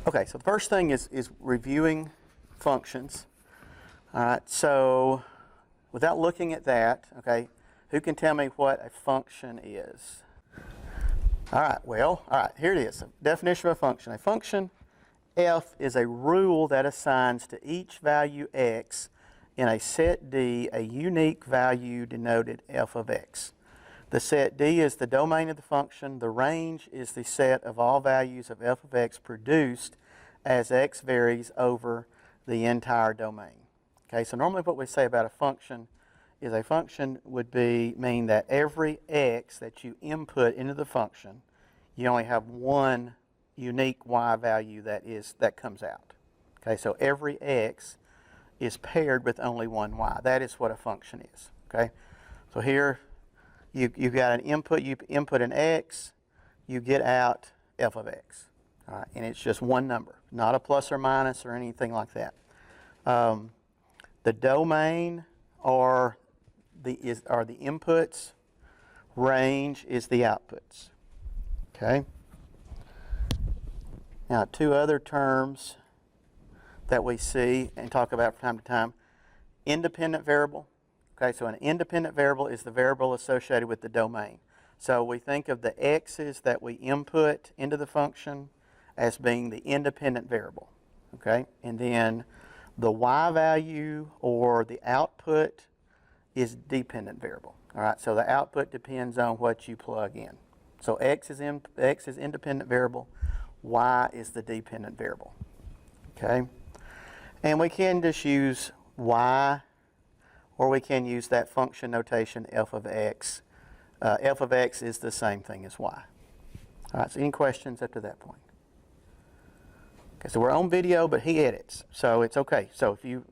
Okay, so the first thing is reviewing functions. All right, so without looking at that, okay, who can tell me what a function is? All right, here it is. Definition of a function. A function, f, is a rule that assigns to each value x in a set D a unique value denoted f of x. The set D is the domain of the function. The range is the set of all values of f of x produced as x varies over the entire domain. Okay, so normally what we say about a function is a function would mean that every x that you input into the function, you only have one unique y value that comes out. Okay, so every x is paired with only one y. That is what a function is. Okay, so here you've got an input. You input an x, you get out f of x. All right, and it's just one number, not a plus or minus or anything like that. The domain are the inputs, range is the outputs. Okay. Now, two other terms that we see and talk about from time to time: independent variable. Okay, so an independent variable is the variable associated with the domain. So we think of the x's that we input into the function as being the independent variable. Okay, and then the y value or the output is dependent variable. All right, so the output depends on what you plug in. So x is independent variable, y is the dependent variable. Okay, and we can just use y, or we can use that function notation f of x. F of x is the same thing as y. All right, so any questions up to that point? Okay, so we're on video, but he edits, so it's okay. So if you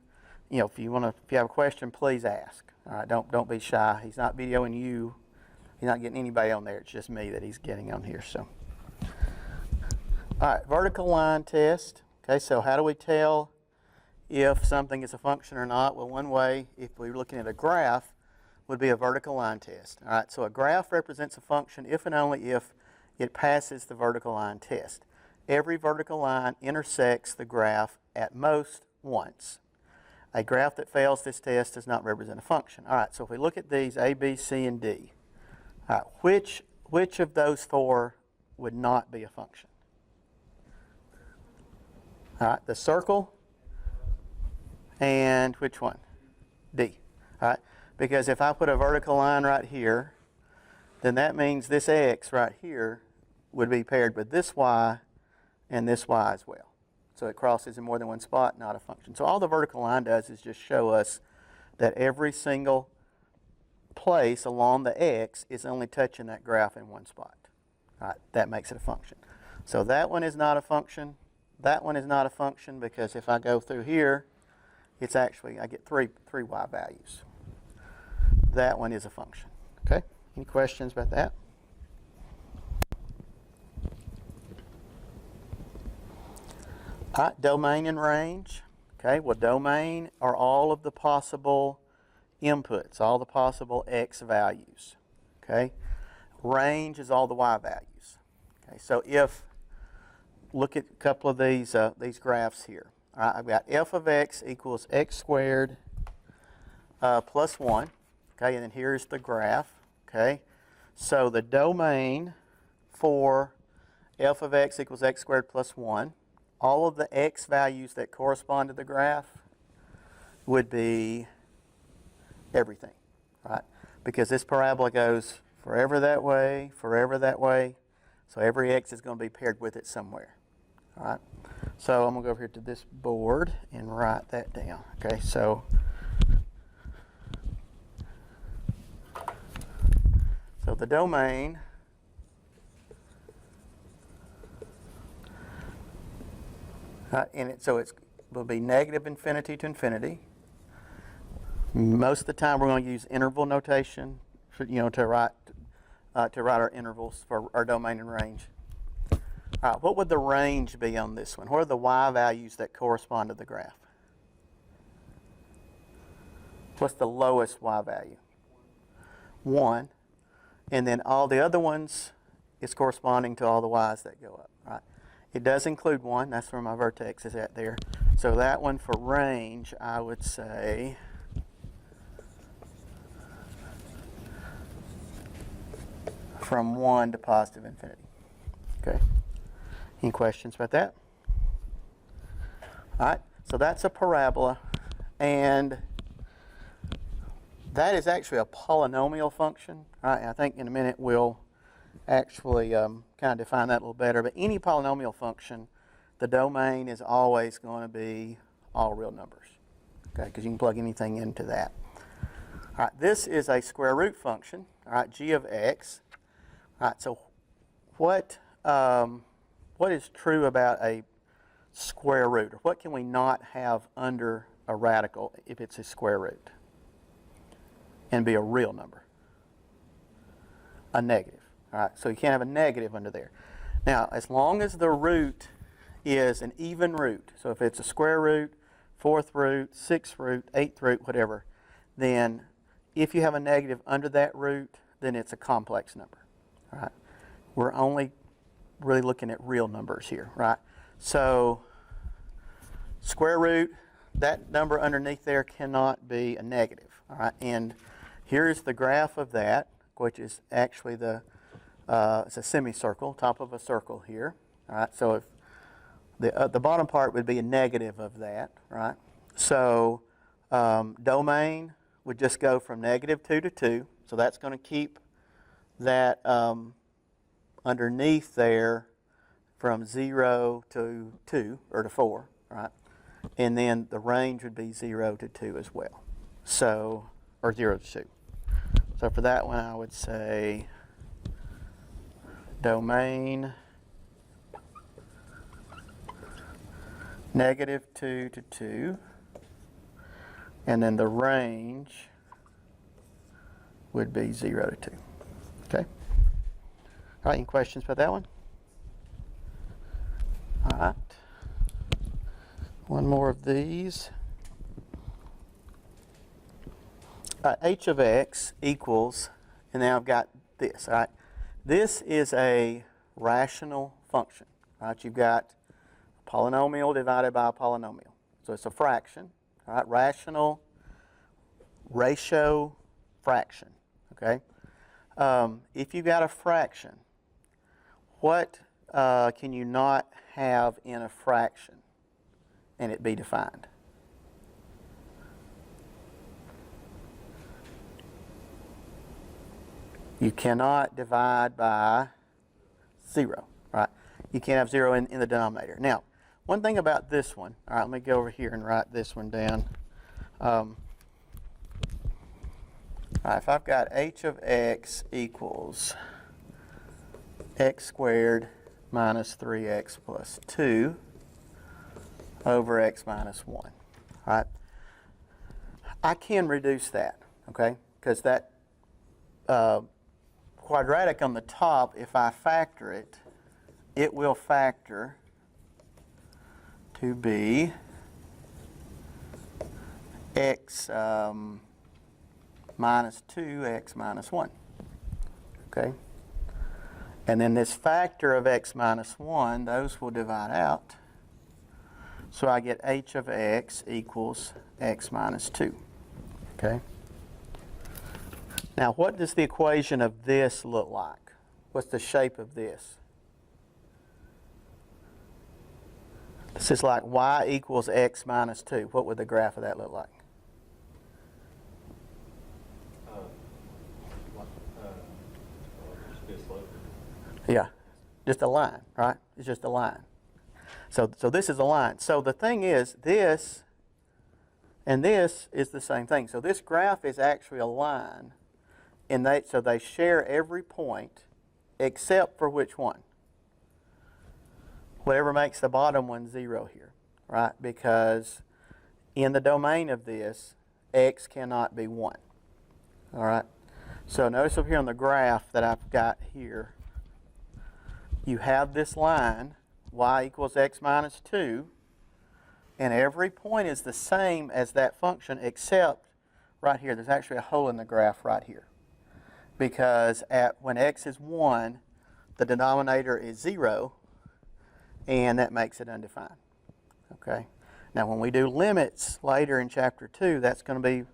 have a question, please ask. All right, don't be shy. He's not videoing you. He's not getting anybody on there. It's just me that he's getting on here. So, all right, vertical line test. Okay, so how do we tell if something is a function or not? Well, one way, if we're looking at a graph, would be a vertical line test. All right, so a graph represents a function if and only if it passes the vertical line test. Every vertical line intersects the graph at most once. A graph that fails this test does not represent a function. All right, so if we look at these A, B, C, and D, all right, which of those four would not be a function? All right, the circle and which one? D. All right, because if I put a vertical line right here, then that means this x right here would be paired with this y and this y as well. So it crosses in more than one spot, not a function. So all the vertical line does is just show us that every single place along the x is only touching that graph in one spot. All right, that makes it a function. So that one is not a function. That one is not a function because if I go through here, it's actually, I get three y values. That one is a function. Okay, any questions about that? All right, domain and range. Okay, well, domain are all of the possible inputs, all the possible x values. Okay, range is all the y values. Okay, so look at a couple of these graphs here. All right, I've got f of x equals x squared plus 1. Okay, and then here's the graph. Okay, so the domain for f of x equals x squared plus 1, all of the x values that correspond to the graph would be everything, right? Because this parabola goes forever that way, so every x is going to be paired with it somewhere, all right? So I'm going to go over here to this board and write that down, okay? So the domain so it will be negative infinity to infinity. Most of the time we're going to use interval notation to write our intervals for our domain and range. All right, what would the range be on this one? What are the y values that correspond to the graph? What's the lowest y value? 1. And then all the other ones is corresponding to all the y's that go up, right? It does include 1. That's where my vertex is at there. So that one for range, I would say from 1 to positive infinity. Okay. Any questions about that? All right. So that's a parabola, and that is actually a polynomial function. All right. And I think in a minute we'll actually kind of define that a little better. But any polynomial function, the domain is always going to be all real numbers, okay? Because you can plug anything into that. All right. This is a square root function. All right. G of x. All right. So what is true about a square root? Or what can we not have under a radical if it's a square root and be a real number? A negative. All right, so you can't have a negative under there. Now, as long as the root is an even root, so if it's a square root, 4th root, 6th root, 8th root, whatever, then if you have a negative under that root, then it's a complex number. All right? We're only really looking at real numbers here, right? So square root, that number underneath there cannot be a negative. All right, and here's the graph of that, which is actually it's a semicircle, top of a circle here. All right, so if the bottom part would be a negative of that, right? So domain would just go from -2 to 2, so that's going to keep that underneath there from 0 to 2, or to 4, right? And then the range would be 0 to 2 as well. So, or 0 to 2. So for that one, I would say domain -2 to 2, and then the range would be 0 to 2. Okay? All right, any questions about that one? All right. One more of these. H of x equals, and now I've got this. All right. This is a rational function. All right. You've got a polynomial divided by a polynomial. So it's a fraction. All right. Rational ratio fraction. Okay. If you've got a fraction, what can you not have in a fraction and it be defined? You cannot divide by 0, right? You can't have 0 in the denominator. Now, one thing about this one, all right, let me go over here and write this one down. All right, if I've got h of x equals x squared minus 3x plus 2 over x minus 1, all right? I can reduce that, okay? Because that quadratic on the top, if I factor it, it will factor to be x minus 2, x minus 1, okay? And then this factor of x minus 1, those will divide out. So I get h of x equals x minus 2, okay? Now, what does the equation of this look like? What's the shape of this? This is like y equals x minus 2. What would the graph of that look like? Yeah, just a line, right? It's just a line. So this is a line. So the thing is, this and this is the same thing. So this graph is actually a line, and so they share every point except for which one? Whatever makes the bottom one 0 here, right? Because in the domain of this, x cannot be 1. All right? So notice up here on the graph that I've got here, you have this line, y equals x minus 2, and every point is the same as that function except right here. There's actually a hole in the graph right here. Because when x is 1, the denominator is 0, and that makes it undefined. Okay. Now, when we do limits later in Chapter 2, that's going to be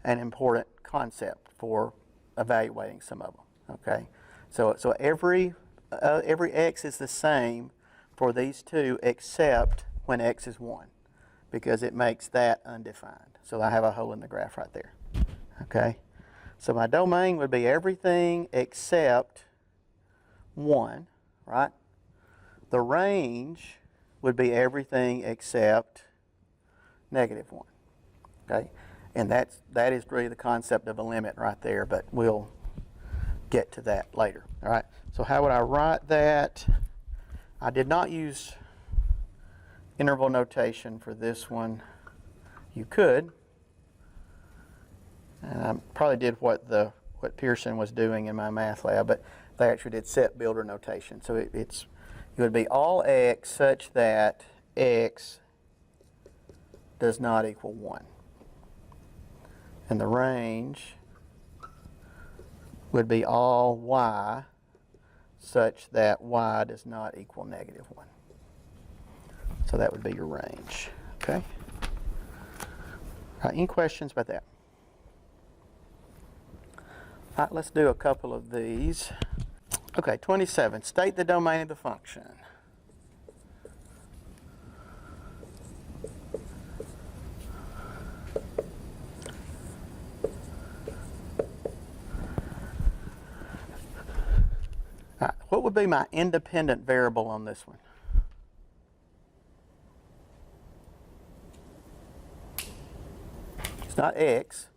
an important concept for evaluating some of them. Okay. So every x is the same for these two except when x is 1, because it makes that undefined. So I have a hole in the graph right there. Okay. So my domain would be everything except 1, right? The range would be everything except negative 1. Okay? And that is really the concept of a limit right there, but we'll get to that later. All right? So how would I write that? I did not use interval notation for this one. You could. And I probably did what Pearson was doing in my math lab, but they actually did set builder notation. So it would be all x such that x does not equal 1. And the range would be all y such that y does not equal negative 1. So that would be your range. Okay? All right, any questions about that? All right, let's do a couple of these. Okay, 27. State the domain of the function. All right, what would be my independent variable on this one? It's not x.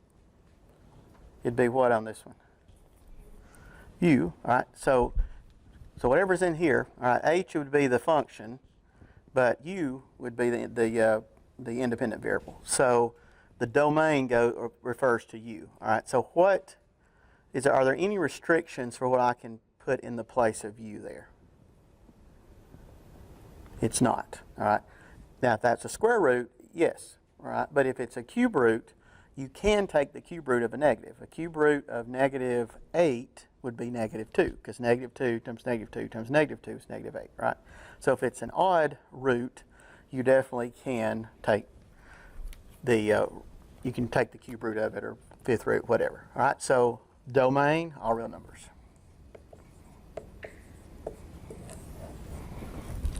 It'd be what on this one? U. All right. So whatever's in here, all right, h would be the function, but u would be the independent variable. So the domain refers to u. All right. So are there any restrictions for what I can put in the place of u there? It's not. All right. Now, if that's a square root, yes. All right. But if it's a cube root, you can take the cube root of a negative. A cube root of negative 8 would be negative 2, because negative 2 times negative 2 times negative 2 is negative 8, right? So if it's an odd root, you definitely can take the cube root of it, or fifth root, whatever. All right, so domain, all real numbers.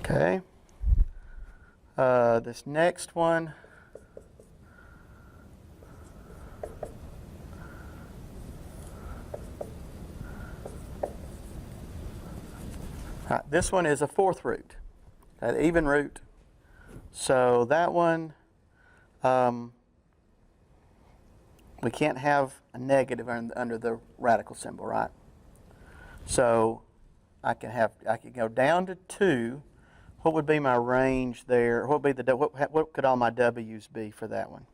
Okay. This next one, this one is a fourth root, an even root. So that one, we can't have a negative under the radical symbol, right? So I can go down to 2. What would be my range there? What would be what could all my w's be for that one?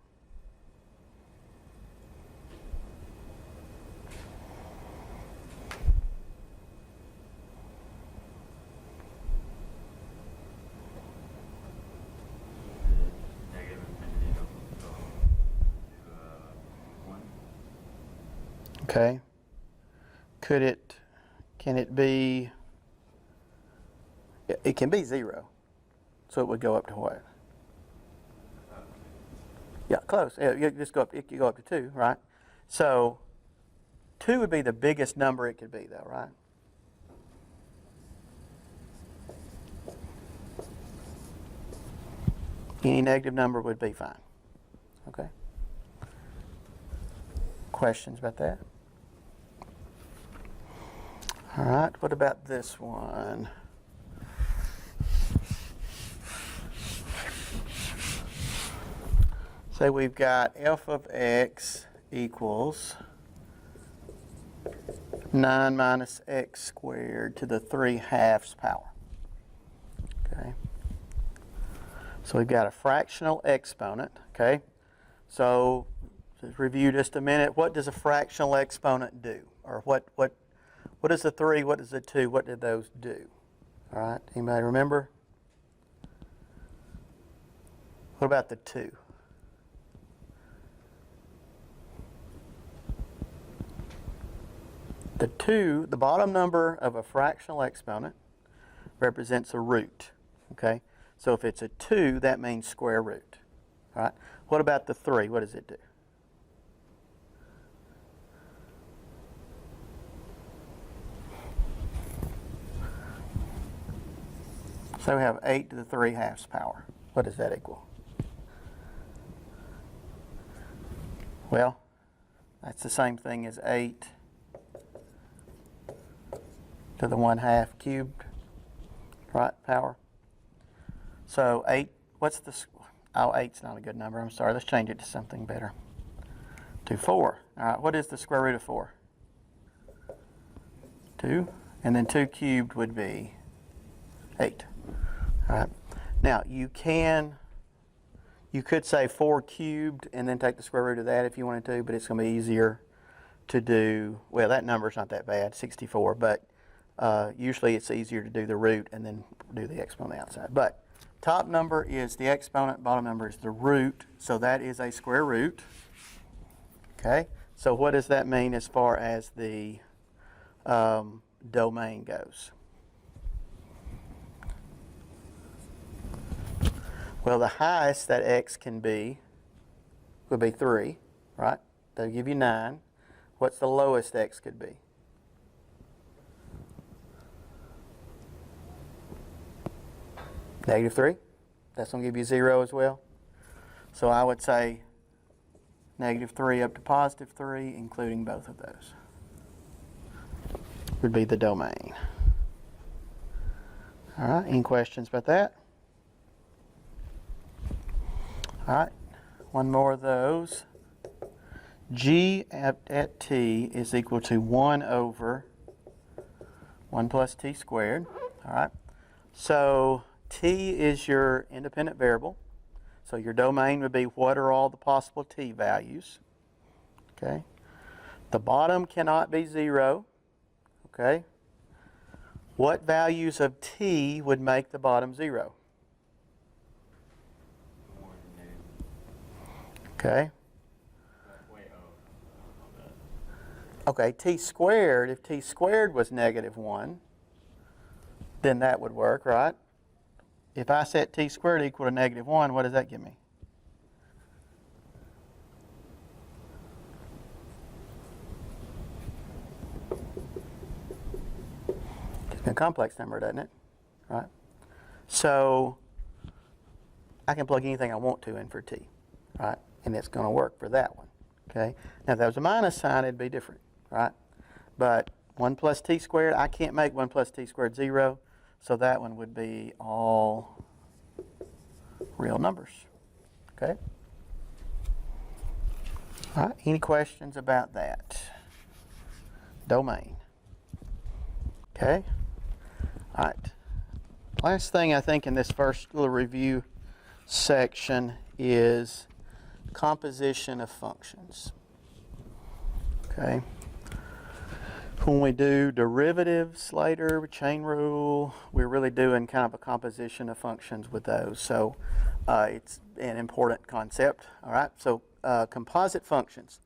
Okay. Can it be, it can be 0. So it would go up to what? Yeah, close. Yeah, you just go up, you go up to 2, right? So 2 would be the biggest number it could be though, right? Any negative number would be fine. Okay. Questions about that? All right, what about this one? Say we've got f of x equals 9 minus x squared to the 3/2 power. Okay. So we've got a fractional exponent, okay? So to review just a minute, what does a fractional exponent do? Or what is the 3, what is the 2, what did those do? All right, anybody remember? What about the 2? The 2, the bottom number of a fractional exponent, represents a root. Okay? So if it's a 2, that means square root. All right? What about the 3? What does it do? So we have 8 to the 3/2 power. What does that equal? Well, that's the same thing as 8 to the 1/2 cubed, right, power. So 8, what's the, oh, 8's not a good number. I'm sorry. Let's change it to something better. To 4. All right, what is the square root of 4? 2. And then 2 cubed would be 8. All right. Now, you could say 4 cubed and then take the square root of that if you wanted to, but it's going to be easier to do, well, that number's not that bad, 64, but usually it's easier to do the root and then do the exponent on the outside. But top number is the exponent, bottom number is the root, so that is a square root. Okay, so what does that mean as far as the domain goes? Well, the highest that x can be would be 3, right? That'll give you 9. What's the lowest x could be? -3. That's going to give you 0 as well. So I would say -3 up to +3, including both of those, would be the domain. All right, any questions about that? All right, one more of those. G at t is equal to 1 over 1 plus t squared. All right, so t is your independent variable. So your domain would be what are all the possible t values. Okay, the bottom cannot be 0. Okay, what values of t would make the bottom 0? Okay. Okay, t squared, if t squared was -1, then that would work, right? If I set t squared equal to -1, what does that give me? It's a complex number, doesn't it? Right? So I can plug anything I want to in for t, right? And it's going to work for that one. Okay. Now if that was a minus sign, it'd be different, right? But 1 plus t squared, I can't make 1 plus t squared 0, so that one would be all real numbers. Okay. All right. Any questions about that? Domain. Okay. All right. Last thing I think in this first little review section is composition of functions. Okay. When we do derivatives later, chain rule, we're really doing kind of a composition of functions with those. So it's an important concept. All right. So composite functions.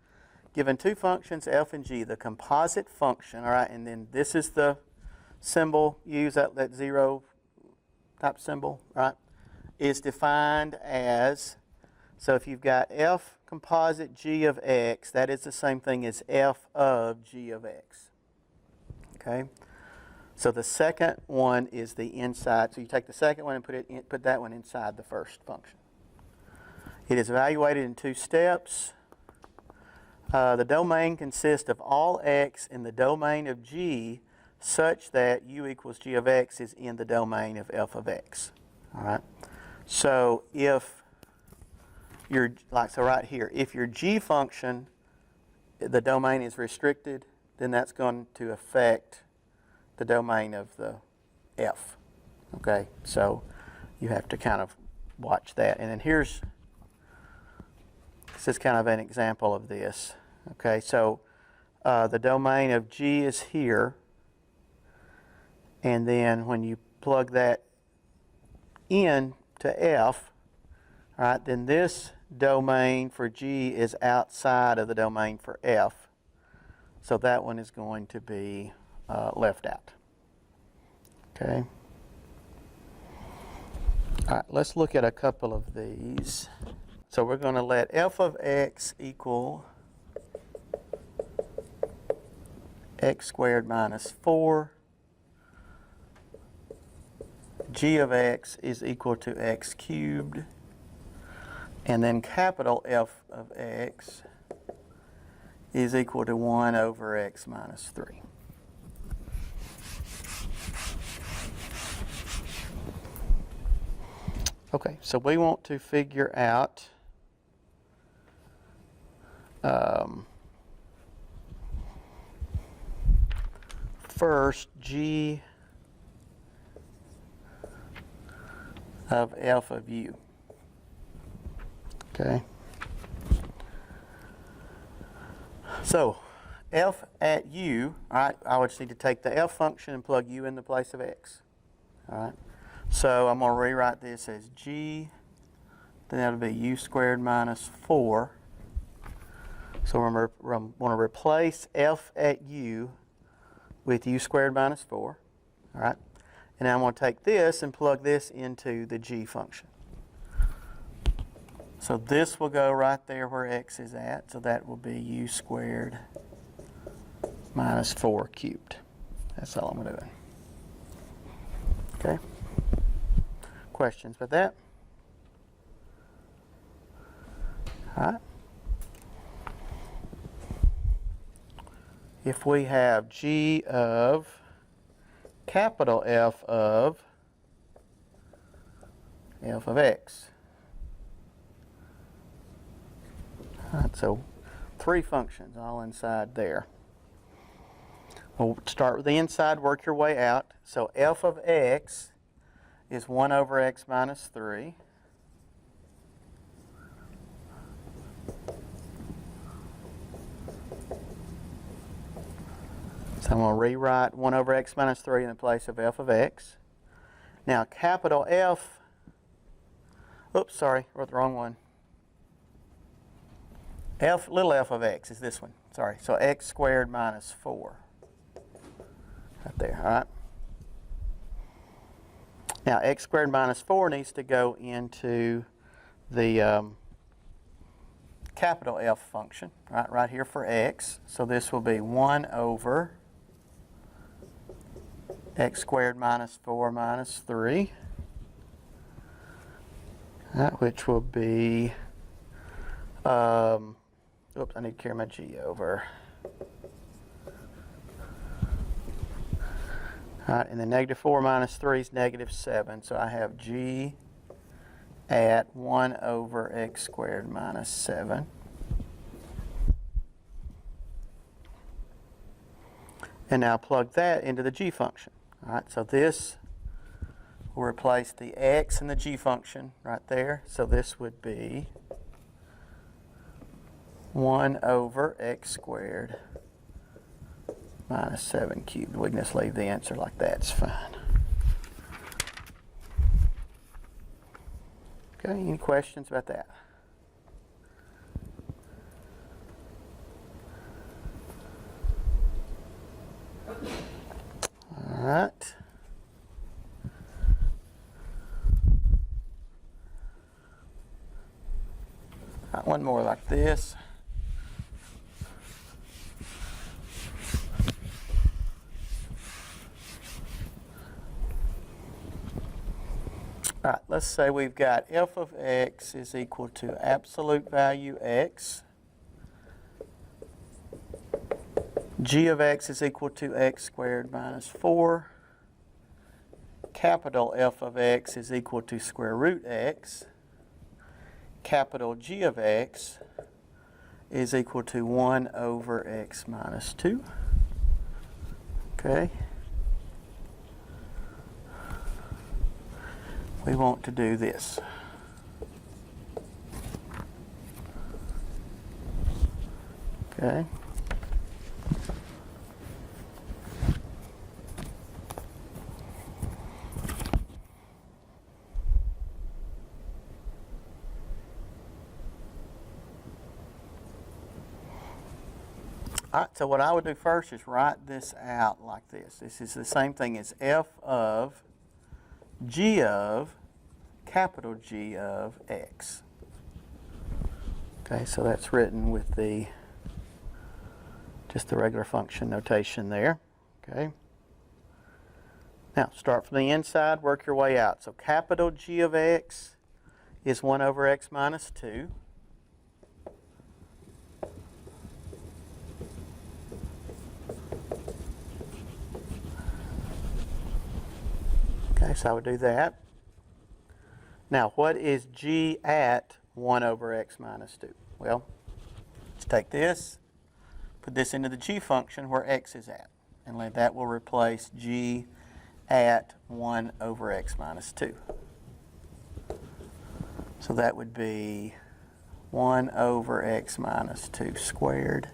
Given two functions, f and g, the composite function, all right, and then this is the symbol, use that 0 type symbol, right, is defined as, so if you've got f composite g of x, that is the same thing as f of g of x. Okay? So the second one is the inside. So you take the second one and put that one inside the first function. It is evaluated in 2 steps. The domain consists of all x in the domain of g such that u equals g of x is in the domain of f of x. All right? So if your, so right here, if your g function, the domain is restricted, then that's going to affect the domain of the f. Okay? So you have to kind of watch that. And then this is kind of an example of this. Okay, so the domain of g is here, and then when you plug that in to f, all right, then this domain for g is outside of the domain for f, so that one is going to be left out. Okay. All right, let's look at a couple of these. So we're going to let f of x equal x squared minus 4. G of x is equal to x cubed. And then capital F of x is equal to 1 over x minus 3. Okay, so we want to figure out first g of f of u. Okay. So f at u, all right, I would just need to take the f function and plug u in the place of x. All right. So I'm going to rewrite this as g, then that'll be u squared minus 4. So we're going to replace f at u with u squared minus 4. All right. And now I'm going to take this and plug this into the g function. So this will go right there where x is at. So that will be u squared minus 4 cubed. That's all I'm doing. Okay. Questions about that? All right. If we have g of capital F of x. All right, so 3 functions all inside there. We'll start with the inside, work your way out. So f of x is 1 over x minus 3. So I'm going to rewrite 1 over x minus 3 in the place of f of x. Now capital F, oops, sorry, wrote the wrong one. Little f of x is this one, sorry. So x squared minus 4. Right there, all right? Now x squared minus 4 needs to go into the capital F function, right here for x. So this will be 1 over x squared minus 4 minus 3, which will be, oops, I need to carry my g over. All right, and then negative 4 minus 3 is negative 7. So I have g at 1 over x squared minus 7. And now plug that into the g function. All right, so this will replace the x and the g function right there. So this would be 1 over x squared minus 7 cubed. We can just leave the answer like that. It's fine. Okay, any questions about that? All right. Got one more like this. All right, let's say we've got f of x is equal to absolute value x. G of x is equal to x squared minus 4. Capital F of x is equal to square root x. Capital G of x is equal to 1 over x minus 2. Okay. We want to do this. Okay. All right, so what I would do first is write this out like this. This is the same thing as f of g of capital G of x. Okay, so that's written with just the regular function notation there. Okay. Now, start from the inside, work your way out. So capital G of x is 1 over x minus 2. Okay, so I would do that. Now, what is G at 1 over x minus 2? Well, let's take this, put this into the G function where x is at, and that will replace G at 1 over x minus 2. So that would be 1 over x minus 2 squared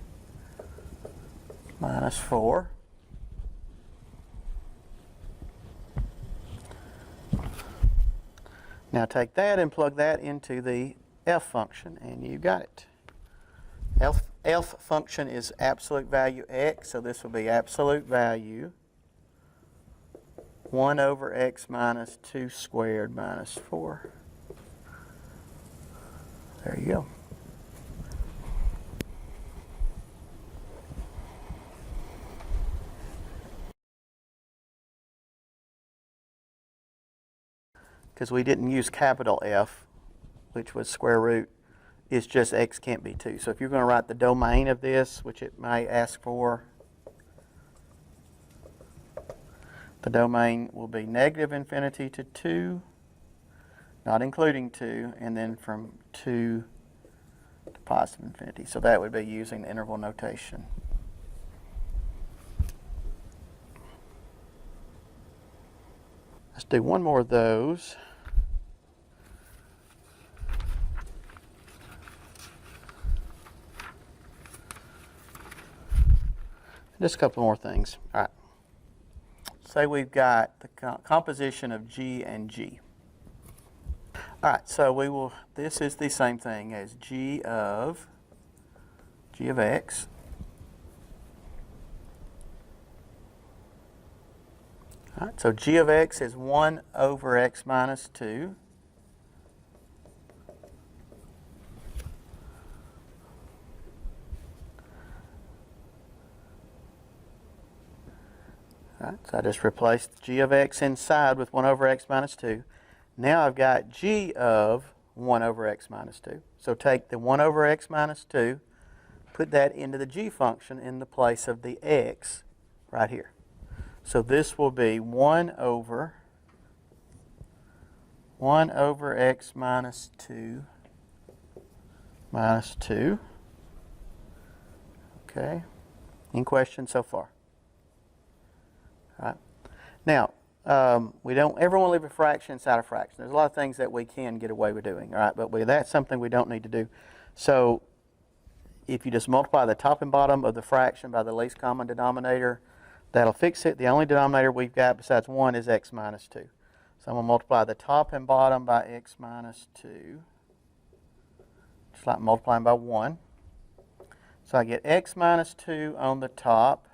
minus 4. Now take that and plug that into the f function, and you got it. F function is absolute value x, so this will be absolute value 1 over x minus 2 squared minus 4. There you go. Because we didn't use capital F, which was square root, it's just x can't be 2. So if you're going to write the domain of this, which it may ask for, the domain will be negative infinity to 2, not including 2, and then from 2 to positive infinity. So that would be using the interval notation. Let's do one more of those. Just a couple more things. All right. Say we've got the composition of G and G. All right, so this is the same thing as G of X. All right, so G of X is 1 over x minus 2. All right, so I just replaced G of X inside with 1 over x minus 2. Now I've got G of 1 over x minus 2. So take the 1 over x minus 2, put that into the G function in the place of the x right here. So this will be 1 over x minus 2 minus 2. Okay. Any questions so far? All right. Now, we don't ever want to leave a fraction inside a fraction. There's a lot of things that we can get away with doing, all right? But that's something we don't need to do. So if you just multiply the top and bottom of the fraction by the least common denominator, that'll fix it. The only denominator we've got besides 1 is x minus 2. So I'm going to multiply the top and bottom by x minus 2, just like multiplying by 1. So I get x minus 2 on the top.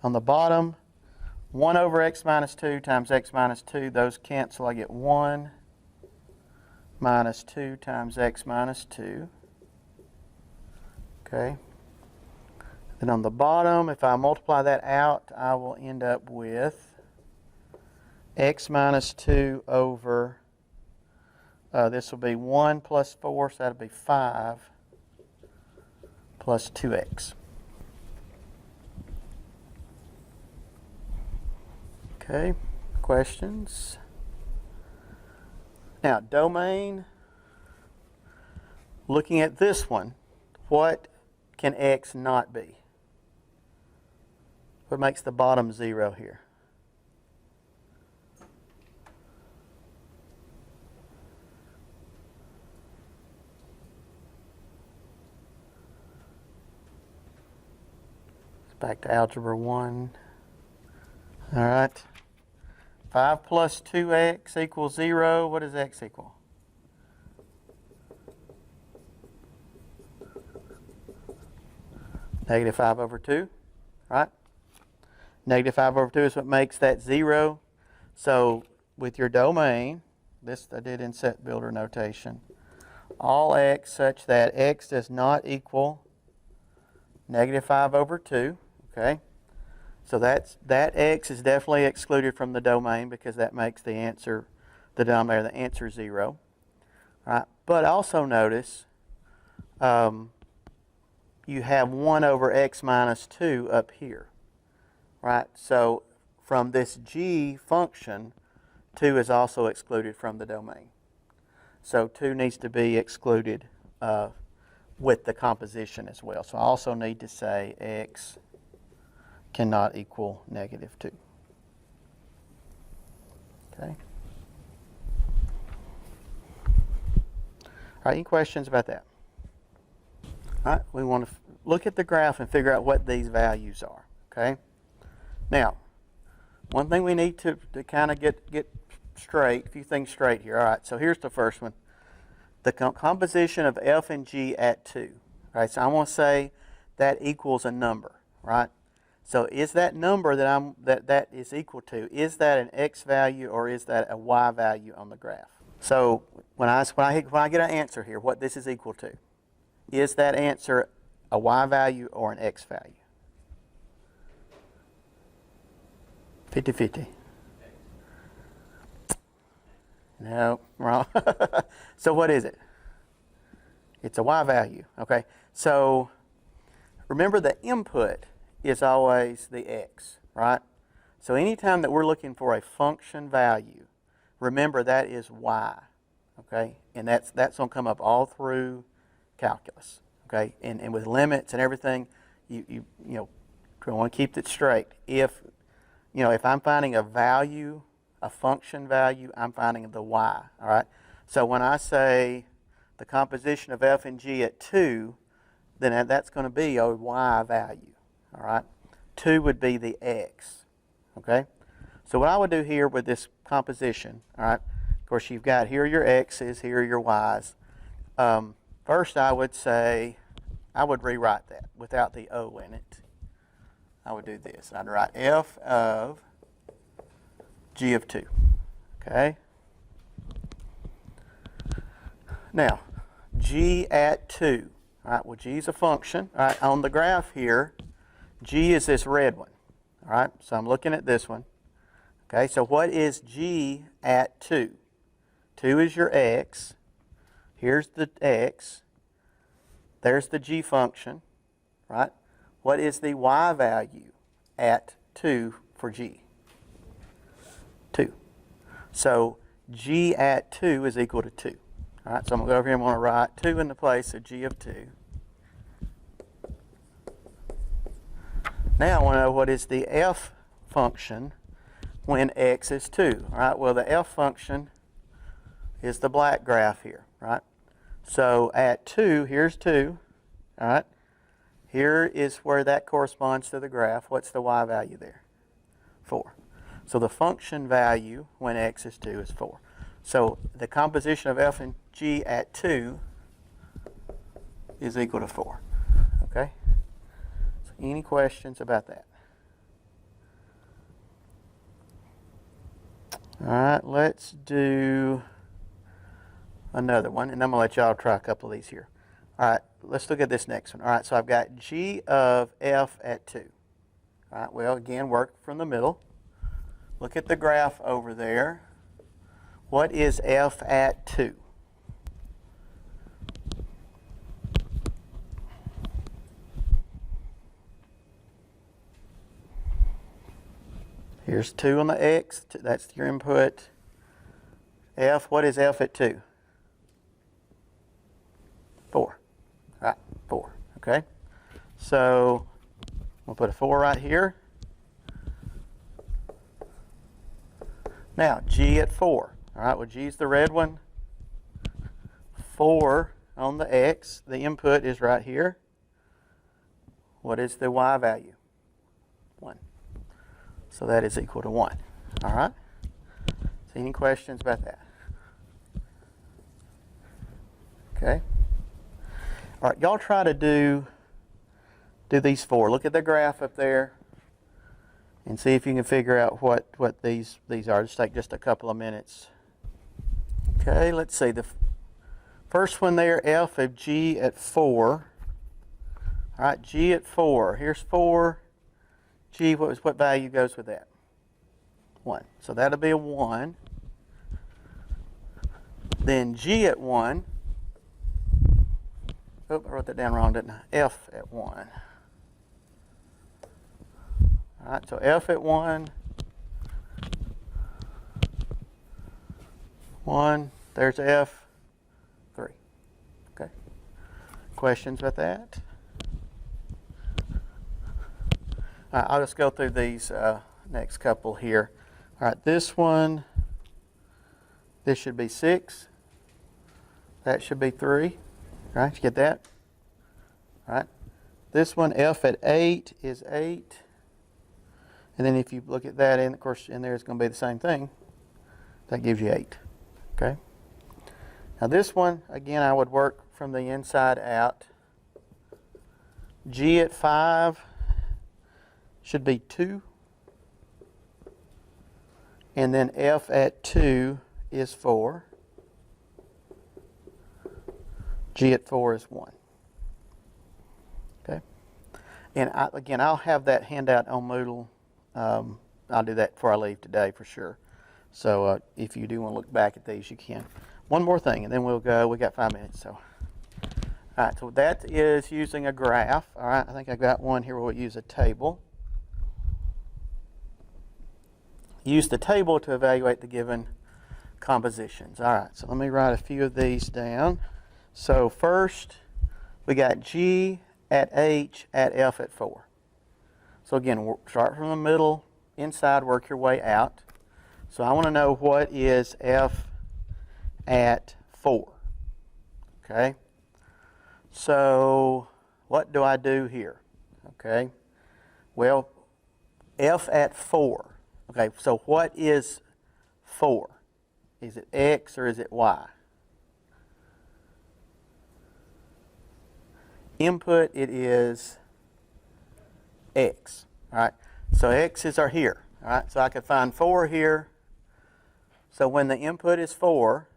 On the bottom, 1 over x minus 2 times x minus 2, those cancel. I get 1 minus 2 times x minus 2. Okay. Then on the bottom, if I multiply that out, I will end up with x minus 2 over, this will be 1 plus 4, so that'll be 5 plus 2x. Okay, questions? Now, domain, looking at this one, what can x not be? What makes the bottom 0 here? It's back to algebra 1. All right. 5 plus 2x equals 0. What does x equal? Negative 5 over 2, right? Negative 5 over 2 is what makes that 0. So with your domain, this I did in set builder notation. All x such that x does not equal negative 5 over 2, okay? So that x is definitely excluded from the domain because that makes the answer, the denominator, the answer 0. All right? But also notice you have 1 over x minus 2 up here, right? So from this g function, 2 is also excluded from the domain. So 2 needs to be excluded with the composition as well. So I also need to say x cannot equal negative 2. Okay. All right, any questions about that? All right, we want to look at the graph and figure out what these values are, okay? Now, one thing we need to kind of get straight, a few things straight here. All right, so here's the first one. The composition of f and g at 2. All right, so I want to say that equals a number, right? So is that number that is equal to, is that an x value or is that a y value on the graph? So when I get an answer here, what this is equal to, is that answer a y value or an x value? 50-50. No, wrong. So what is it? It's a y value, okay? So remember the input is always the x, right? So anytime that we're looking for a function value, remember that is y, okay? And that's going to come up all through calculus, okay? And with limits and everything, you want to keep it straight. If I'm finding a value, a function value, I'm finding the y, all right? So when I say the composition of f and g at 2, then that's going to be a y value, all right? 2 would be the x, okay? So what I would do here with this composition, all right, of course you've got here are your x's, here are your y's. First I would say, I would rewrite that without the o in it. I would do this. I'd write f of g of 2, okay? Now, g at 2, all right, well, g is a function. All right, on the graph here, g is this red one, all right? So I'm looking at this one, okay? So what is g at 2? 2 is your x. Here's the x. There's the g function, right? What is the y value at 2 for g? 2. So g at 2 is equal to 2. All right, so I'm going to go over here and I'm going to write 2 in the place of g of 2. Now I want to know what is the f function when x is 2. All right, well, the f function is the black graph here, right? So at 2, here's 2, all right? Here is where that corresponds to the graph. What's the y value there? 4. So the function value when x is 2 is 4. So the composition of f and g at 2 is equal to 4. Okay? So any questions about that? All right, let's do another one, and I'm going to let y'all try a couple of these here. All right, let's look at this next one. All right, so I've got g of f at 2. All right, well, again, work from the middle. Look at the graph over there. What is f at 2? Here's 2 on the x. That's your input. F, what is f at 2? 4. Right, 4. Okay? So we'll put a 4 right here. Now, g at 4. All right, well, g is the red one. 4 on the x. The input is right here. What is the y value? 1. So that is equal to 1. All right? So any questions about that? Okay. All right, y'all try to do these 4. Look at the graph up there and see if you can figure out what these are. Just take just a couple of minutes. Okay, let's see. The first one there, f of g at 4. All right, g at 4. Here's 4. G, what value goes with that? 1. So that'll be a 1. Then g at 1. Oh, I wrote that down wrong, didn't I? F at 1. All right, so f at 1. 1. There's f. 3. Okay. Questions about that? All right, I'll just go through these next couple here. All right, this one, this should be 6. That should be 3. All right, you get that? All right. This one, f at 8 is 8. And then if you look at that, and of course in there it's going to be the same thing. That gives you 8. Okay. Now this one, again, I would work from the inside out. G at 5 should be 2. And then f at 2 is 4. G at 4 is 1. Okay. And again, I'll have that handout on Moodle. I'll do that before I leave today for sure. So if you do want to look back at these, you can. One more thing, and then we'll go. We got 5 minutes. So, all right. So that is using a graph. All right. I think I got one here where we'll use a table. Use the table to evaluate the given compositions. All right. So let me write a few of these down. So first, we got G at H at F at 4. So again, we'll start from the middle, inside, work your way out. So I want to know what is F at 4. Okay. So what do I do here? Okay. Well, F at 4. Okay, so what is 4? Is it X or is it Y? Input, it is X. All right, so X's are here. All right, so I could find 4 here. So when the input is 4,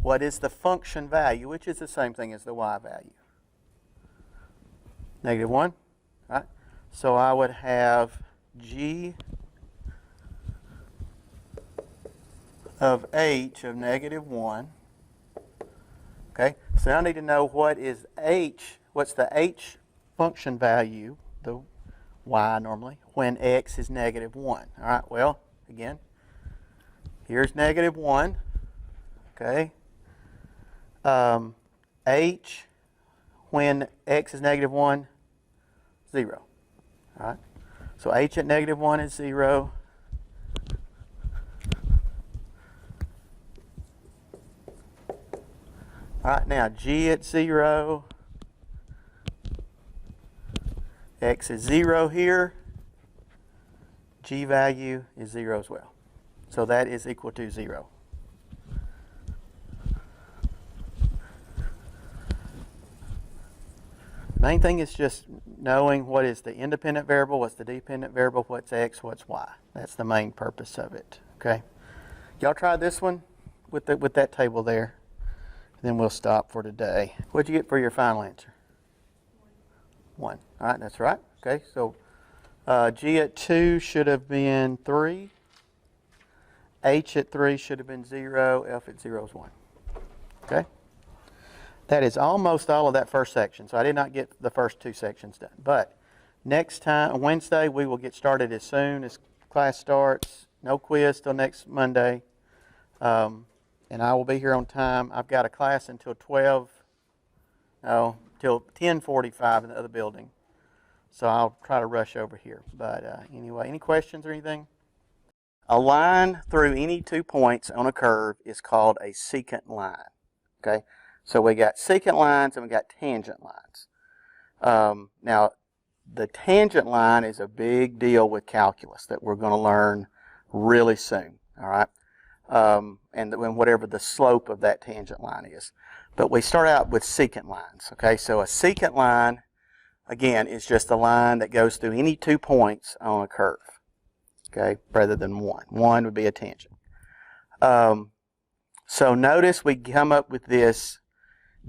what is the function value, which is the same thing as the Y value? -1. All right, so I would have G of H of -1. Okay, so I need to know what is H, what's the H function value, the Y normally, when X is -1. All right, well, again, here's -1. Okay. H, when X is -1, 0. All right, so H at -1 is 0. All right, now G at 0, X is 0 here, G value is 0 as well. So that is equal to 0. Main thing is just knowing what is the independent variable, what's the dependent variable, what's X, what's Y. That's the main purpose of it. Okay. Y'all try this one with that table there. Then we'll stop for today. What'd you get for your final answer? 1. All right, that's right. Okay, so G at 2 should have been 3. H at 3 should have been 0. F at 0 is 1. Okay? That is almost all of that first section. So I did not get the first 2 sections done. But next time, Wednesday, we will get started as soon as class starts. No quiz till next Monday. And I will be here on time. I've got a class until till 10:45 in the other building. So I'll try to rush over here. But anyway, any questions or anything? A line through any 2 points on a curve is called a secant line. Okay, so we got secant lines and we got tangent lines. Now, the tangent line is a big deal with calculus that we're going to learn really soon. All right. And whatever the slope of that tangent line is. But we start out with secant lines. Okay, so a secant line, again, is just a line that goes through any 2 points on a curve. Okay, rather than one. One would be a tangent. So notice we come up with this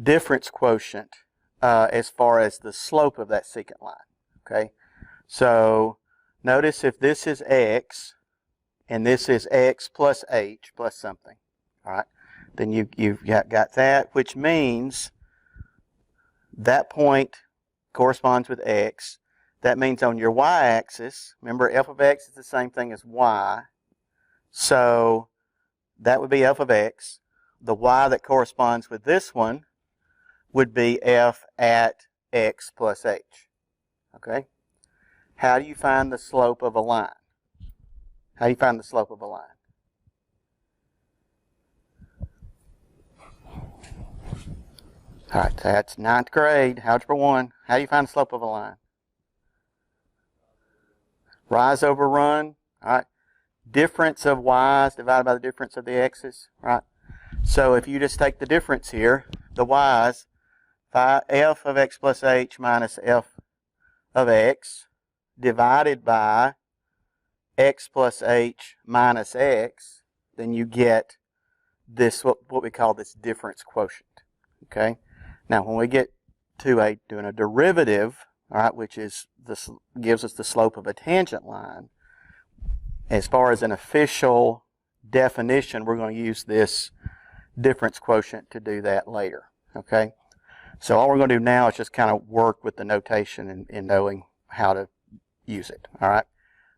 difference quotient as far as the slope of that secant line. Okay, so notice if this is x and this is x plus h plus something, all right, then you've got that, which means that point corresponds with x. That means on your y-axis, remember f of x is the same thing as y, so that would be f of x. The y that corresponds with this one would be f at x plus h. Okay? How do you find the slope of a line? How do you find the slope of a line? All right, that's 9th grade, Algebra 1. How do you find the slope of a line? Rise over run, all right? Difference of y's divided by the difference of the x's, right? So if you just take the difference here, the y's, f of x plus h minus f of x divided by x plus h minus x, then you get this, what we call this difference quotient, okay? Now, when we get to doing a derivative, all right, which is gives us the slope of a tangent line, as far as an official definition, we're going to use this difference quotient to do that later, okay? So all we're going to do now is just kind of work with the notation and knowing how to use it, all right?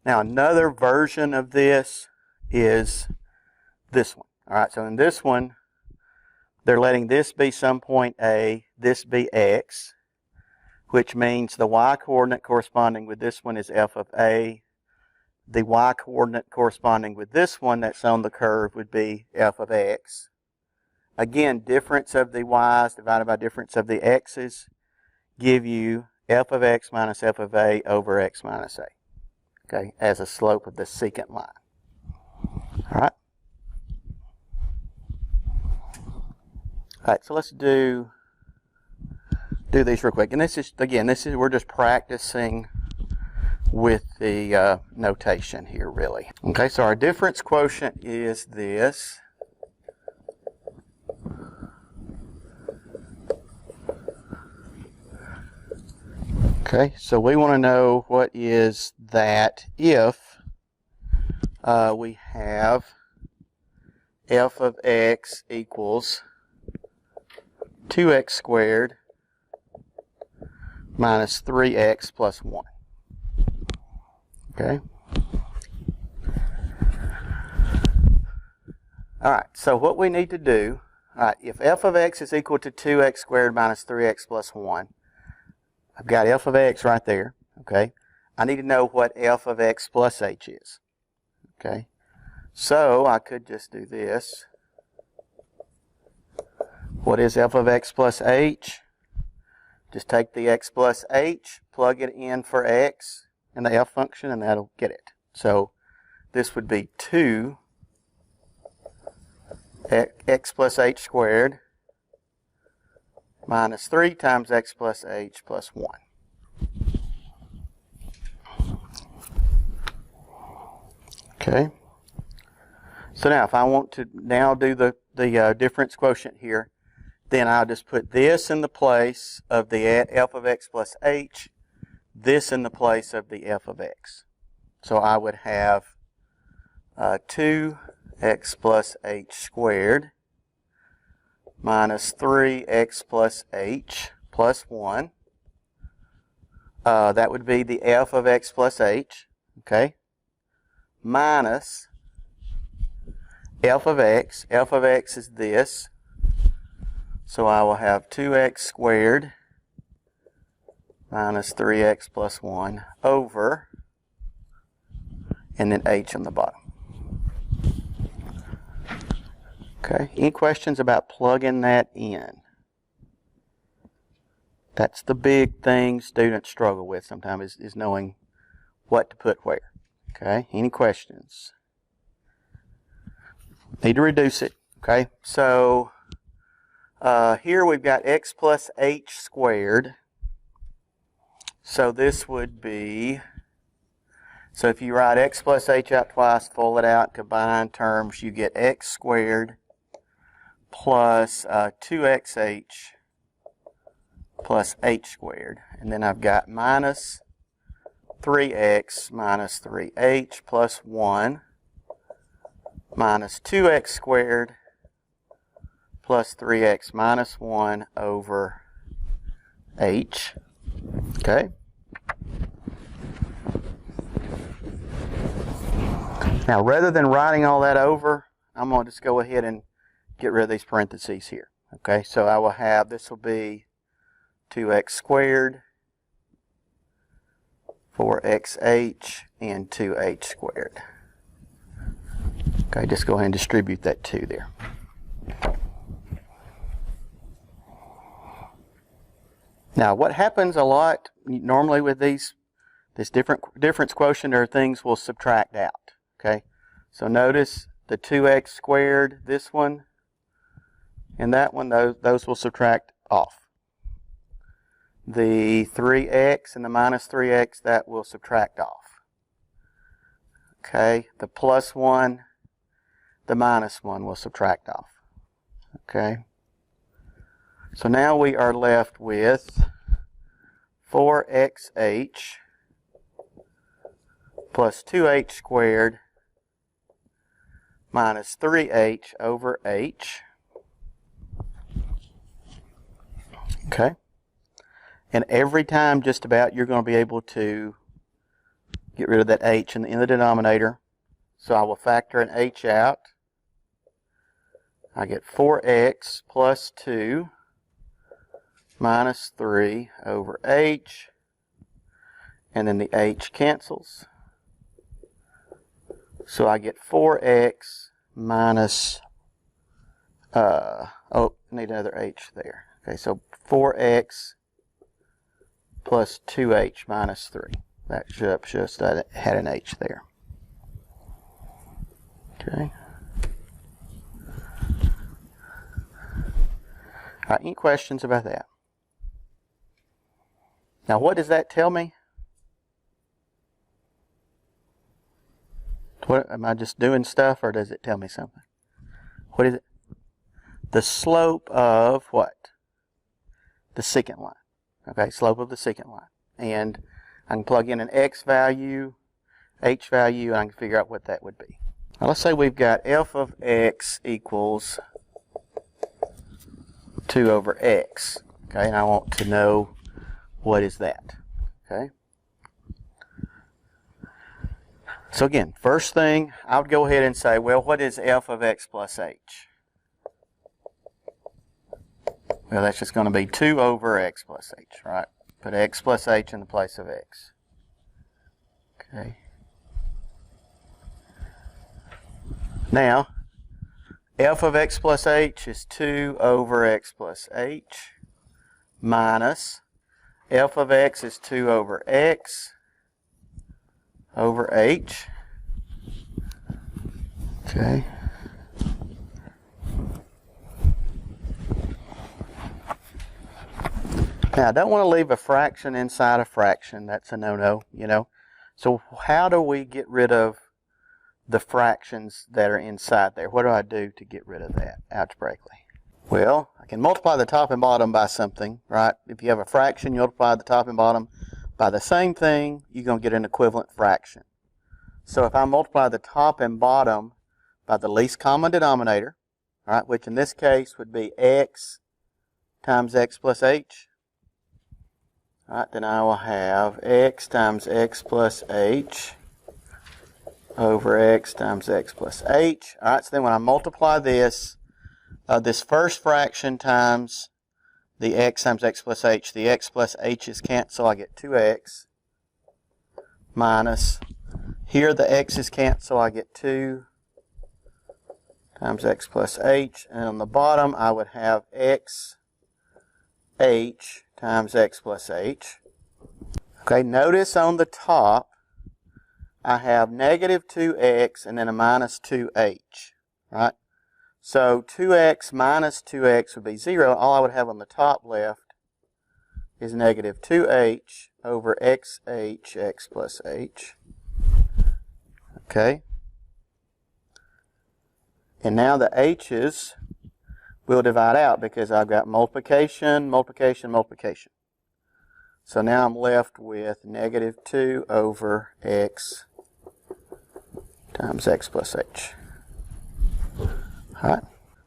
Now, another version of this is this one, all right? So in this one, they're letting this be some point A, this be x, which means the y-coordinate corresponding with this one is f of A. The y-coordinate corresponding with this one that's on the curve would be f of x. Again, difference of the y's divided by difference of the x's give you f of x minus f of A over x minus A, okay, as a slope of the secant line. All right? All right, so let's do these real quick. And this is, again, we're just practicing with the notation here, really. Okay, so our difference quotient is this. Okay, so we want to know what is that if we have f of x equals 2x squared minus 3x plus 1. Okay. All right, so what we need to do, all right, if f of x is equal to 2x squared minus 3x plus 1, I've got f of x right there, okay? I need to know what f of x plus h is, okay? So I could just do this. What is f of x plus h? Just take the x plus h, plug it in for x in the f function, and that'll get it. So this would be 2 x plus h squared minus 3 times x plus h plus 1. Okay. So now if I want to now do the difference quotient here, then I'll just put this in the place of the f of x plus h, this in the place of the f of x. So I would have 2x plus h squared minus 3x plus h plus 1. That would be the f of x plus h, okay, minus f of x. F of x is this. So I will have 2x squared minus 3x plus 1 over, and then h on the bottom. Okay, any questions about plugging that in? That's the big thing students struggle with sometimes is knowing what to put where. Okay, any questions? Need to reduce it. Okay, so here we've got x plus h squared. So this would be, so if you write x plus h out twice, full it out, combine terms, you get x squared plus 2xh plus h squared. And then I've got minus 3x minus 3h plus 1 minus 2x squared plus 3x minus 1 over h. Okay? Now, rather than writing all that over, I'm going to just go ahead and get rid of these parentheses here. Okay, so I will have, this will be 2x squared, 4xh, and 2h squared. Okay, just go ahead and distribute that 2 there. Now, what happens a lot normally with this difference quotient are things we'll subtract out. Okay, so notice the 2x squared, this one, and that one, those will subtract off. The 3x and the minus 3x, that will subtract off. Okay, the plus 1, the minus 1 will subtract off. Okay, so now we are left with 4xh plus 2h squared minus 3h over h. Okay. And every time just about you're going to be able to get rid of that h in the denominator. So I will factor an h out. I get 4x plus 2 minus 3 over h. And then the h cancels. So I get 4x minus, oh, need another h there. Okay, so 4x plus 2h minus 3. That just had an h there. Okay. All right, any questions about that? Now, what does that tell me? What, am I just doing stuff, or does it tell me something? What is it? The slope of what? The secant line. Okay, slope of the secant line. And I can plug in an x value, h value, and I can figure out what that would be. Now let's say we've got f of x equals 2 over x. Okay, and I want to know what is that. Okay. So again, first thing, I would go ahead and say, well, what is f of x plus h? Well, that's just going to be 2 over x plus h, right? Put x plus h in the place of x. Okay. Now, f of x plus h is 2 over x plus h minus f of x is 2 over x over h. Okay. Now, I don't want to leave a fraction inside a fraction. That's a no-no, you know. So how do we get rid of the fractions that are inside there? What do I do to get rid of that algebraically? Well, I can multiply the top and bottom by something, right? If you have a fraction, you multiply the top and bottom by the same thing, you're going to get an equivalent fraction. So if I multiply the top and bottom by the least common denominator, all right, which in this case would be x times x plus h, all right, then I will have x times x plus h over x times x plus h. All right, so then when I multiply this, this first fraction times the x times x plus h, the x plus h's cancel, I get 2x minus, here the x's cancel, I get 2 times x plus h, and on the bottom I would have x h times x plus h. Okay, notice on the top I have negative 2x and then a minus 2h, right? So 2x minus 2x would be 0. All I would have on the top left is negative 2h over xh x plus h. Okay. And now the h's will divide out because I've got multiplication, multiplication, multiplication. So now I'm left with negative 2 over x times x plus h. All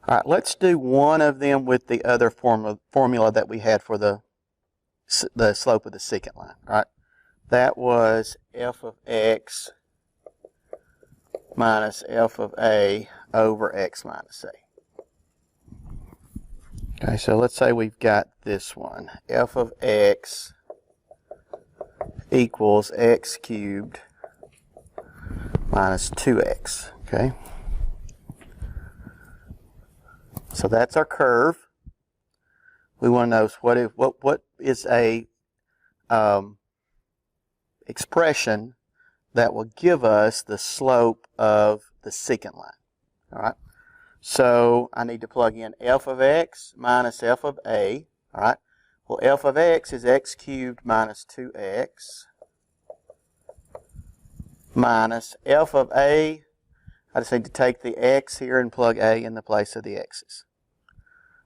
right, let's do one of them with the other formula that we had for the slope of the secant line. All right, that was f of x minus f of a over x minus a. Okay, so let's say we've got this one. F of x equals x cubed minus 2x. Okay. So that's our curve. We want to know what is a expression that will give us the slope of the secant line. All right. So I need to plug in f of x minus f of a. All right. Well, f of x is x cubed minus 2x minus f of a. I just need to take the x here and plug a in the place of the x's.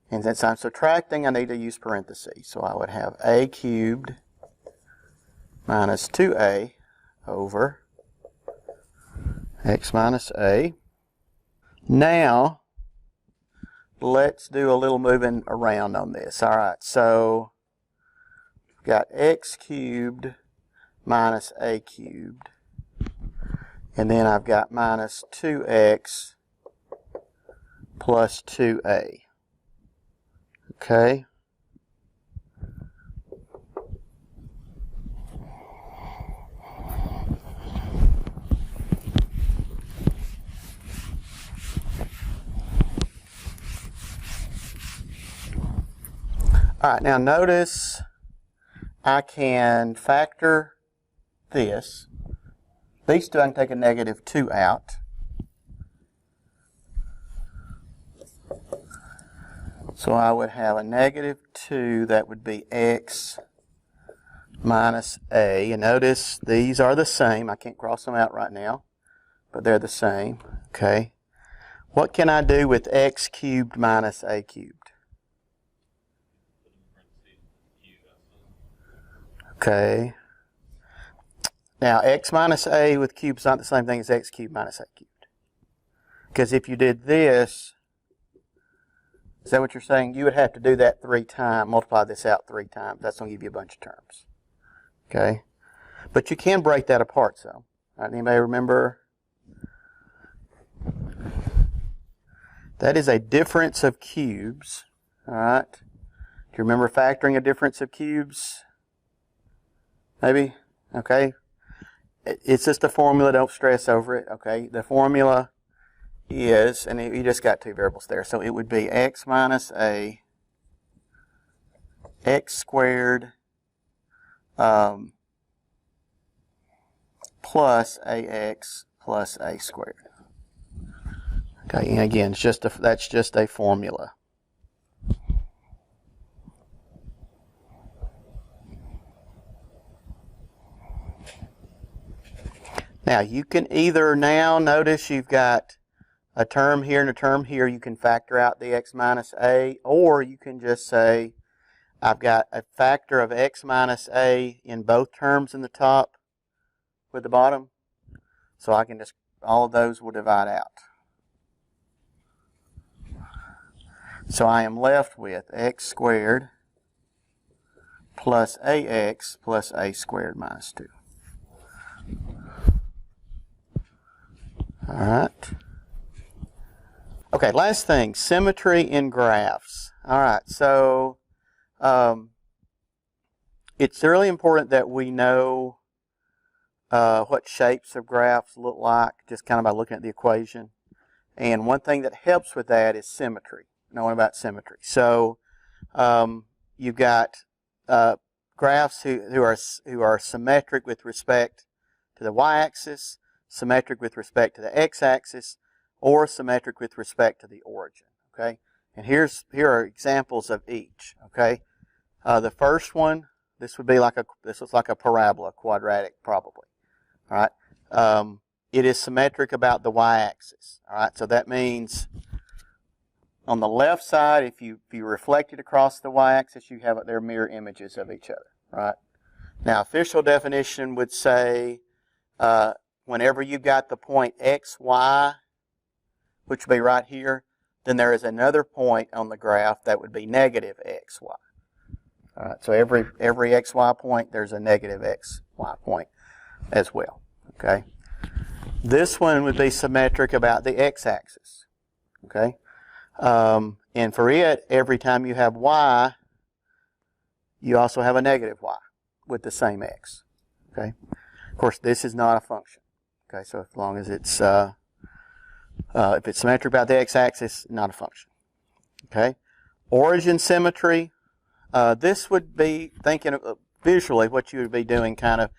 And since I'm subtracting, I need to use parentheses. So I would have a cubed minus 2a over x minus a. Now, let's do a little moving around on this. All right, so we've got x cubed minus a cubed. And then I've got minus 2x plus 2a. Okay. All right, now notice I can factor this. These two I can take a negative 2 out. So I would have a negative 2, that would be x minus a. And notice these are the same. I can't cross them out right now, but they're the same. Okay. What can I do with x cubed minus a cubed? Okay. Now, x minus a with cubes is not the same thing as x cubed minus a cubed. Because if you did this, is that what you're saying? You would have to do that 3 times, multiply this out 3 times. That's going to give you a bunch of terms. Okay? But you can break that apart, so. All right, anybody remember? That is a difference of cubes. All right? Do you remember factoring a difference of cubes? Maybe? Okay? It's just a formula. Don't stress over it. Okay? The formula is, and you just got 2 variables there, so it would be x minus a x squared plus ax plus a squared. Okay, and again, it's just that's just a formula. Now you can either now notice you've got a term here and a term here. You can factor out the x minus a, or you can just say I've got a factor of x minus a in both terms in the top with the bottom. So I can just, all of those will divide out. So I am left with x squared plus ax plus a squared minus 2. All right. Okay, last thing, symmetry in graphs. All right, so it's really important that we know what shapes of graphs look like, just kind of by looking at the equation. And one thing that helps with that is symmetry, knowing about symmetry. So you've got graphs who are symmetric with respect to the y-axis, symmetric with respect to the x-axis, or symmetric with respect to the origin. Okay, and here are examples of each. Okay, the first one, this looks like a parabola, quadratic probably. All right, it is symmetric about the y-axis. All right, so that means on the left side, if you reflect it across the y-axis, you have their mirror images of each other, right? Now, official definition would say whenever you've got the point x, y, which would be right here, then there is another point on the graph that would be negative x, y. All right, so every x, y point, there's a negative x, y point as well, okay? This one would be symmetric about the x-axis, okay? And for it, every time you have y, you also have a negative y with the same x, okay? Of course, this is not a function, okay? So as long as it's, if it's symmetric about the x-axis, not a function, okay? Origin symmetry, this would be, thinking of, visually, what you would be doing kind of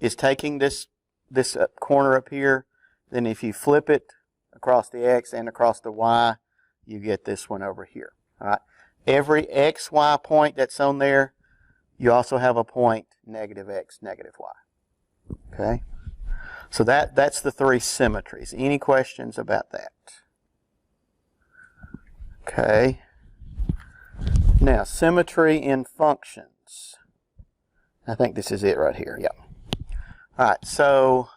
is taking this corner up here, then if you flip it across the x and across the y, you get this one over here. All right. Every x, y point that's on there, you also have a point negative x, negative y. Okay. So that's the three symmetries. Any questions about that? Okay. Now, symmetry in functions. I think this is it right here. Yep. All right. So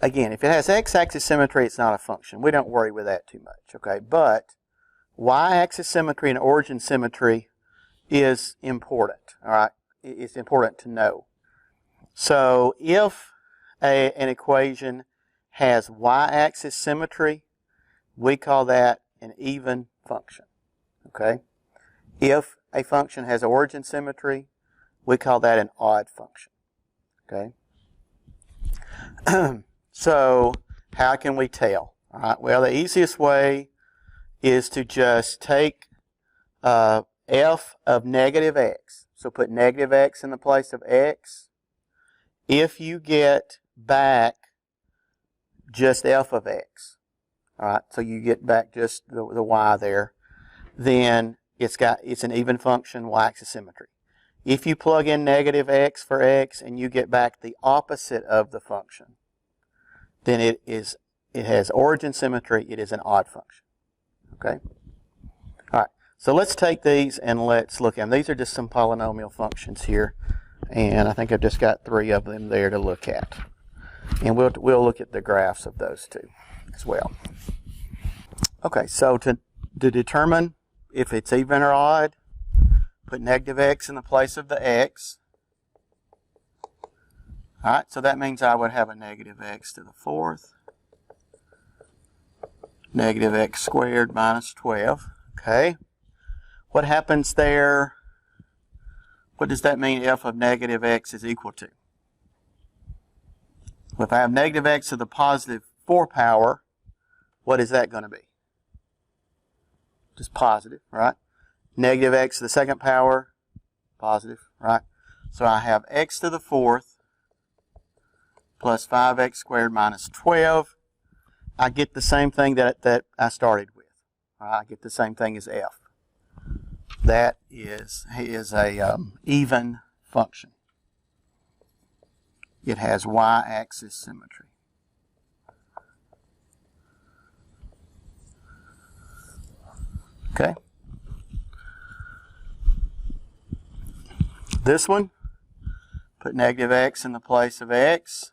again, if it has x-axis symmetry, it's not a function. We don't worry with that too much, okay? But y-axis symmetry and origin symmetry is important, all right? It's important to know. So if an equation has y-axis symmetry, we call that an even function, okay? If a function has origin symmetry, we call that an odd function, okay? So how can we tell? All right, well, the easiest way is to just take f of negative x. So put negative x in the place of x. If you get back just f of x, all right, so you get back just the y there, then it's an even function, y-axis symmetry. If you plug in negative x for x and you get back the opposite of the function, then it has origin symmetry. It is an odd function. Okay? All right. So let's take these and let's look at them. These are just some polynomial functions here. And I think I've just got 3 of them there to look at. And we'll look at the graphs of those two as well. Okay, so to determine if it's even or odd, put negative x in the place of the x. All right, so that means I would have a negative x to the 4th, negative x squared minus 12. Okay, what happens there? What does that mean f of negative x is equal to? Well, if I have negative x to the positive 4 power, what is that going to be? Just positive, right? Negative x to the 2nd power, positive, right? So I have x to the 4th plus 5x squared minus 12. I get the same thing that I started with. I get the same thing as f. That is a even function. It has y-axis symmetry. Okay. This one, put negative x in the place of x.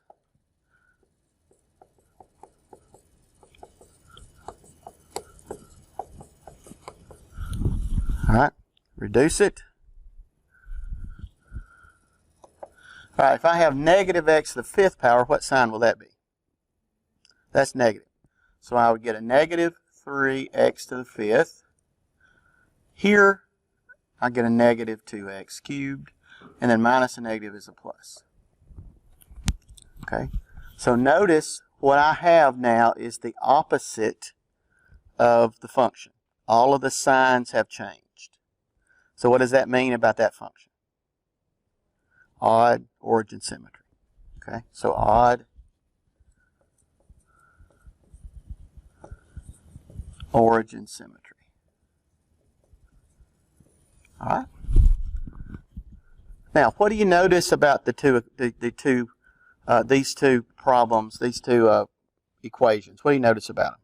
All right, reduce it. All right, if I have negative x to the 5th power, what sign will that be? That's negative. So I would get a negative 3x to the 5th. Here, I get a negative 2x cubed, and then minus a negative is a plus. Okay, so notice what I have now is the opposite of the function. All of the signs have changed. So what does that mean about that function? Odd origin symmetry. Okay, so odd origin symmetry. All right. Now, what do you notice about these two problems, these two equations? What do you notice about them?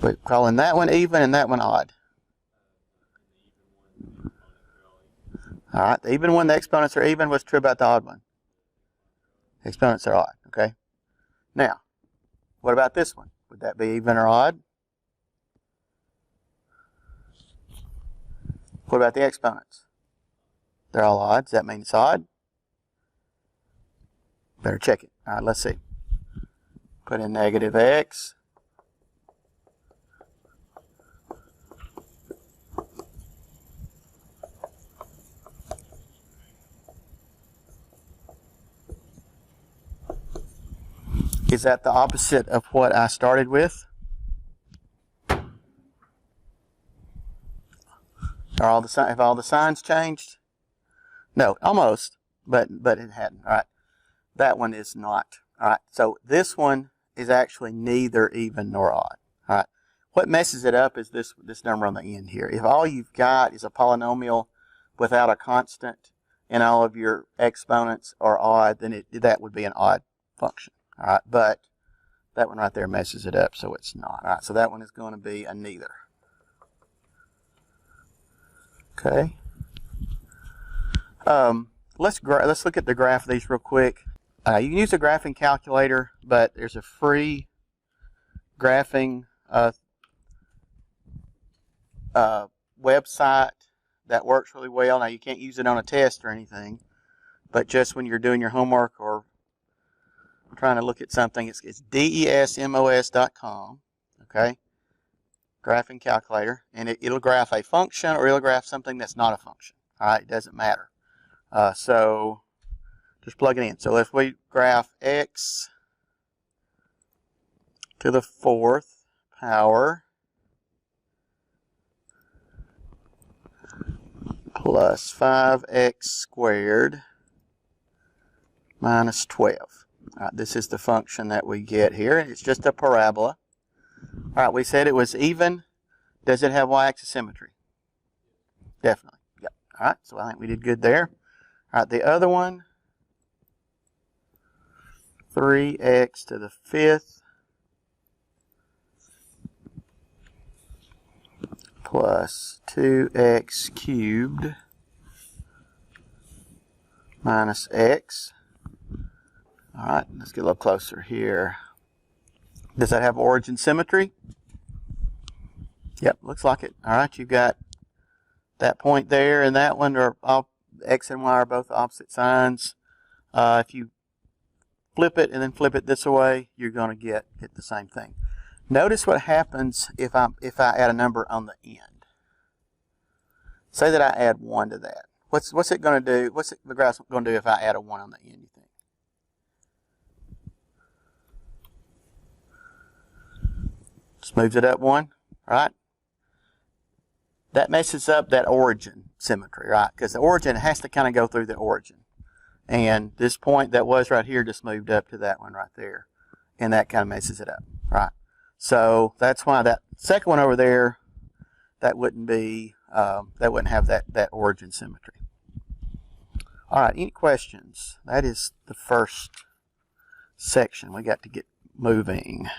We're calling that one even and that one odd. All right, the even one, the exponents are even. What's true about the odd one? The exponents are odd, okay? Now, what about this one? Would that be even or odd? What about the exponents? They're all odd. Does that mean it's odd? Better check it. All right, let's see. Put in negative x. Is that the opposite of what I started with? Have all the signs changed? No, almost, but it hadn't. All right, that one is not. All right, so this one is actually neither even nor odd. All right, what messes it up is this number on the end here. If all you've got is a polynomial without a constant and all of your exponents are odd, then that would be an odd function. All right, but that one right there messes it up, so it's not. All right, so that one is going to be a neither. Okay. Let's look at the graph of these real quick. You can use a graphing calculator, but there's a free graphing website that works really well. Now, you can't use it on a test or anything, but just when you're doing your homework or trying to look at something, it's desmos.com, okay? Graphing calculator, and it'll graph a function or it'll graph something that's not a function. All right, it doesn't matter. So just plug it in. So if we graph x to the 4th power plus 5x squared minus 12. All right, this is the function that we get here. It's just a parabola. All right, we said it was even. Does it have y-axis symmetry? Definitely. Yep. All right, so I think we did good there. All right, the other one, 3x to the 5th plus 2x cubed minus x. All right, let's get a little closer here. Does that have origin symmetry? Yep, looks like it. All right, you've got that point there and that one are all, x and y are both opposite signs. If you flip it and then flip it this way, you're going to get the same thing. Notice what happens if I add a number on the end. Say that I add 1 to that. What's it going to do? What's the graph going to do if I add a 1 on the end, you think? Just moves it up 1, right? That messes up that origin symmetry, right? Because the origin has to kind of go through the origin. And this point that was right here just moved up to that one right there. And that kind of messes it up, right? So that's why that second one over there, that wouldn't be, that wouldn't have that origin symmetry. All right, any questions? That is the first section. We got to get moving.